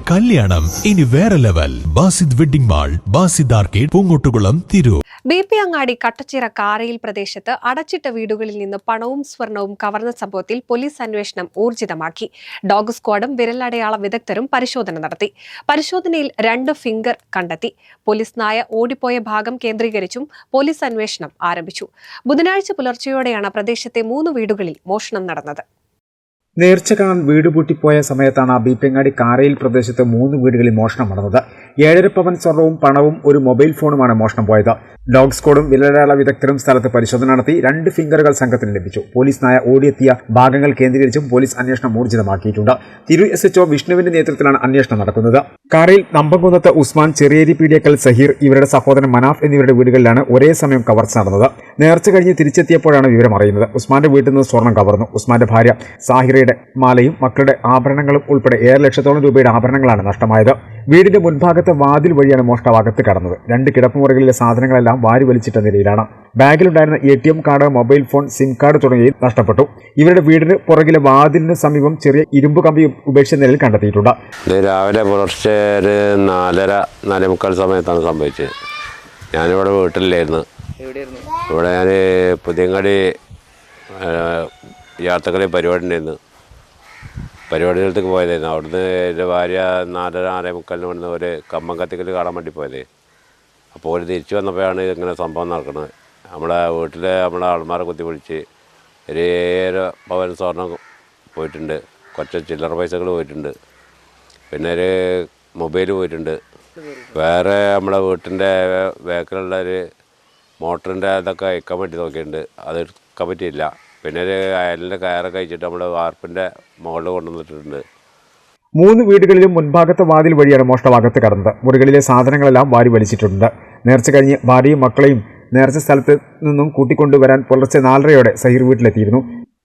കല്യാണം ഇനി വേറെ level. Basid wedding mall, Basid arcade, Poongottukulam, Tirur. BP അങ്ങാടി കട്ടച്ചിറ കാരയിൽ പ്രദേശത്ത് അടച്ചിട്ട വീടുകളിൽ നിന്ന് പണവും സ്വർണവും കവർന്ന സംഭവത്തിൽ പോലീസ് അന്വേഷണം ഊർജിതമാക്കി. ഡോഗ് സ്ക്വാഡും വിരലടയാള വിദഗ്ധരും പരിശോധന നടത്തി. പരിശോധനയിൽ 2 ഫിംഗർ കണ്ടെത്തി. പോലീസ് നായ ഓടിപ്പോയ ഭാഗം കേന്ദ്രീകരിച്ചും പോലീസ് അന്വേഷണം ആരംഭിച്ചു. ബുധനാഴ്ച പുലർച്ചെയോടെയാണ് പ്രദേശത്തെ 3 വീടുകളിൽ മോഷണം നടന്നത്. നേർച്ച കാണാൻ വീട് പൂട്ടിപ്പോയ സമയത്താണ് ബീപ്പങ്ങാടി കാരയിൽ പ്രദേശത്ത് 3 വീടുകളിൽ മോഷണം നടന്നത്. 7.5 പവൻ സ്വർണവും പണവും ഒരു മൊബൈൽ ഫോണുമാണ് മോഷണം പോയത്. ഡോഗ് സ്ക്വാഡും വിരലടയാള വിദഗ്ധരും സ്ഥലത്ത് പരിശോധന നടത്തി. 2 ഫിംഗറുകൾ സംഘത്തിന് ലഭിച്ചു. പോലീസ് നായ ഓടിയെത്തിയ ഭാഗങ്ങൾ കേന്ദ്രീകരിച്ചും പോലീസ് അന്വേഷണം ഊർജിതമാക്കിയിട്ടുണ്ട്. തിരൂർ SHO വിഷ്ണുവിന്റെ നേതൃത്വത്തിലാണ് അന്വേഷണം നടക്കുന്നത്. കാരയിൽ നമ്പംകുന്നത്ത് ഉസ്മാൻ, ചെറിയേരി പീഡിയക്കൽ സഹീർ, ഇവരുടെ സഹോദരൻ മനാഫ് എന്നിവരുടെ വീടുകളിലാണ് ഒരേ സമയം കവർച്ച നടന്നത്. നേർച്ച കഴിഞ്ഞ് തിരിച്ചെത്തിയപ്പോഴാണ് വിവരം അറിയുന്നത്. ഉസ്മാന്റെ വീട്ടിൽ നിന്ന് സ്വർണം കവർന്നു. ഉസ്മാന്റെ ഭാര്യ സാഹിറയുടെ മാലയും മക്കളുടെ ആഭരണങ്ങളും ഉൾപ്പെടെ 7 ലക്ഷത്തോളം രൂപയുടെ ആഭരണങ്ങളാണ് നഷ്ടമായത്. വീടിന്റെ മുൻഭാഗത്തെ വാതിൽ വഴിയാണ് മോഷ്ടാവ് അകത്ത് കടന്നത്. 2 കിടപ്പുമുറികളിലെ സാധനങ്ങളെല്ലാം വാരി വലിച്ചിട്ട നിലയിലാണ്. ബാഗിലുണ്ടായിരുന്ന ATM card, mobile phone, SIM card തുടങ്ങിയവ നഷ്ടപ്പെട്ടു. ഇവരുടെ വീടിന് പുറകിലെ വാതിലിന് സമീപം ചെറിയ ഇരുമ്പ് കമ്പി ഉപേക്ഷിച്ച നിലയിൽ കണ്ടെത്തിയിട്ടുണ്ട്. രാവിലെ പുലർച്ചെ 4:45 സമയത്താണ് സംഭവിച്ചത്. ഞാനിവിടെ വീട്ടിലായിരുന്നു. ഇവിടെ ഞാൻ പുതിയങ്ങാടി യാത്രകളിൽ പരിപാടി ഉണ്ടായിരുന്നു. പരിപാടികൾക്ക് പോയതായിരുന്നു. അവിടുന്ന് എൻ്റെ ഭാര്യ 4:45 വന്ന് ഒരു കമ്പം കത്തിക്കൽ കാണാൻ വേണ്ടി പോയത്. അപ്പോൾ ഒരു തിരിച്ചു വന്നപ്പോഴാണ് ഇങ്ങനെ സംഭവം നടക്കുന്നത്. നമ്മളെ വീട്ടിലെ നമ്മളെ ആൾമാരെ കുത്തിപ്പൊളിച്ച് ഒരു 7 പവൻ സ്വർണ്ണം പോയിട്ടുണ്ട്. കുറച്ച് ചില്ലറ പൈസകൾ പോയിട്ടുണ്ട്. പിന്നെ ഒരു മൊബൈൽ പോയിട്ടുണ്ട്. വേറെ നമ്മളെ വീട്ടിൻ്റെ ബാക്കിലുള്ള ഒരു മോട്ടറിൻ്റെ അതൊക്കെ അയക്കാൻ വേണ്ടി നോക്കിയിട്ടുണ്ട്. അത് എടുക്കാൻ പറ്റിയില്ല. പിന്നെ ഒരു അയലിൻ്റെ കയറൊക്കെ അയച്ചിട്ട് നമ്മുടെ വാർപ്പിൻ്റെ മുകളിൽ കൊണ്ടുവന്നിട്ടുണ്ട്. 3 വീടുകളിലും മുൻഭാഗത്തെ വാതിൽ വഴിയാണ് മോഷ്ടാവകത്ത് കടന്നത്. മുറികളിലെ സാധനങ്ങളെല്ലാം വാരി വലിച്ചിട്ടുണ്ട്. നേർച്ച കഴിഞ്ഞ് ഭാര്യയും മക്കളെയും നേർച്ച സ്ഥലത്ത് നിന്നും കൂട്ടിക്കൊണ്ടുവരാൻ പുലർച്ചെ 4:30 സഹീർ വീട്ടിലെത്തിയിരുന്നു.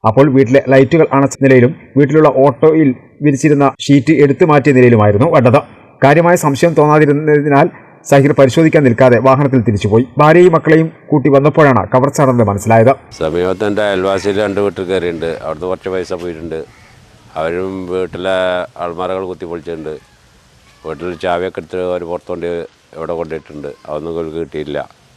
അപ്പോൾ വീട്ടിലെ ലൈറ്റുകൾ അണച്ച നിലയിലും വീട്ടിലുള്ള ഓട്ടോയിൽ വിരിച്ചിരുന്ന ഷീറ്റ് എടുത്തു മാറ്റിയ നിലയിലുമായിരുന്നു കണ്ടത്. കാര്യമായ സംശയം തോന്നാതിരുന്നതിനാൽ സഹീർ പരിശോധിക്കാൻ നിൽക്കാതെ വാഹനത്തിൽ തിരിച്ചുപോയി. ഭാര്യയും മക്കളെയും കൂട്ടി വന്നപ്പോഴാണ് കവർച്ച നടന്നത് മനസ്സിലായത്. സമീപത്ത് എൻ്റെ അയൽവാസിയിൽ 2 വീട്ടിൽ കയറിയിട്ടുണ്ട്. അവിടുന്ന് കുറച്ച് പൈസ പോയിട്ടുണ്ട്. അവരും വീട്ടിലെ അൾമാരകൾ കുത്തിപ്പൊളിച്ചിട്ടുണ്ട്. വീട്ടിൽ ചാവിയൊക്കെ എടുത്ത് അവർ പുറത്തുകൊണ്ട് ഇവിടെ കൊണ്ടുപോയിട്ടുണ്ട്. അതൊന്നും കിട്ടിയില്ല.